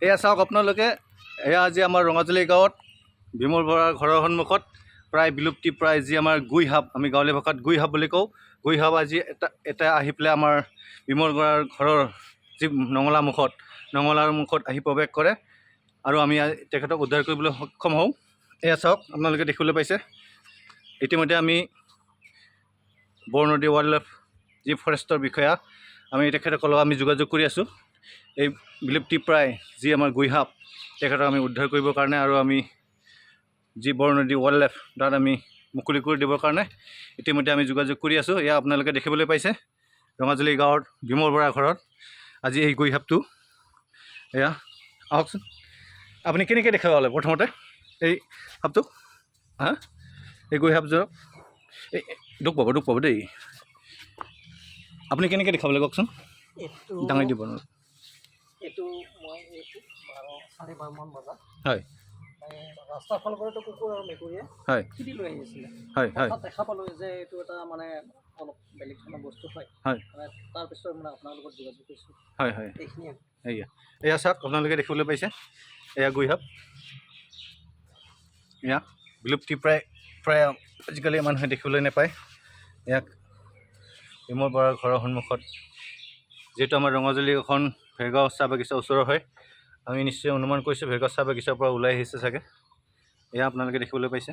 এয়া চাওক আপোনালোকে, এয়া আজি আমাৰ ৰঙাজুলি গাঁৱত বিমল বৰাৰ ঘৰৰ সন্মুখত প্ৰায় বিলুপ্তি প্ৰায় যি আমাৰ গুই সাপ, আমি গাঁৱলীয়া ভাষাত গুই সাপ বুলি কওঁ, গুই সাপ আজি এটা আহি পেলাই আমাৰ বিমল বৰাৰ ঘৰৰ যি নঙলাৰ মুখত আহি প্ৰৱেশ কৰে আৰু আমি তেখেতক উদ্ধাৰ কৰিবলৈ সক্ষম হওঁ। এয়া চাওক, আপোনালোকে দেখিবলৈ পাইছে। ইতিমধ্যে আমি বৰনদী ৱাইল্ড লাইফ যি ফৰেষ্টৰ বিষয়া, আমি তেখেতসকলক আমি যোগাযোগ কৰি আছোঁ। এই বিলুপ্তি প্ৰায় যি আমাৰ গুই সাপ, তেখেতক আমি উদ্ধাৰ কৰিবৰ কাৰণে আৰু আমি যি বৰনদী ৱাইল্ড লাইফ তাত আমি মুকলি কৰি দিবৰ কাৰণে ইতিমধ্যে আমি যোগাযোগ কৰি আছোঁ। এয়া আপোনালোকে দেখিবলৈ পাইছে ৰঙাজুলি গাঁৱৰ বিমল বৰাৰ ঘৰত আজি এই গুই সাপটো। এয়া আহকচোন, আপুনি কেনেকৈ দেখা পালে প্ৰথমতে এই সাপটো? হা, এই গুই সাপযোৰক এই দুখ পাব দেই। আপুনি কেনেকৈ দেখা পালে কওকচোন, ডাঙৰ দিব। এইটো মই 12:30মান বজাত হয়, ৰাস্তাৰ ফালৰ পৰাতো কুকুৰ আৰু মেকুৰীয়ে হয় খেদি লৈ আহিছিলে। হয় হয় তাত দেখা পালোঁ যে এইটো এটা মানে অলপ বেলেগ ধৰণৰ বস্তু হয়। হয়, তাৰপিছত মানে আপোনাৰ লগত যোগাযোগ কৰিছোঁ। হয় হয়, এইখিনিয়ে। এয়া চাওক, আপোনালোকে দেখিবলৈ পাইছে, এয়া গুই সাপ। এয়া বিলুপ্তি প্ৰায় আজিকালি মানুহে দেখিবলৈ নাপায়। ইয়াক বিমল বৰাৰ ঘৰৰ সন্মুখত, যিহেতু আমাৰ ৰঙাজুলি এখন ভেৰগাঁও চাহ বাগিচাৰ ওচৰৰ হয়, আমি নিশ্চয় অনুমান কৰিছোঁ ভেৰগাঁও চাহ বাগিচাৰ পৰা ওলাই আহিছে চাগে। এয়া আপোনালোকে দেখিবলৈ পাইছে।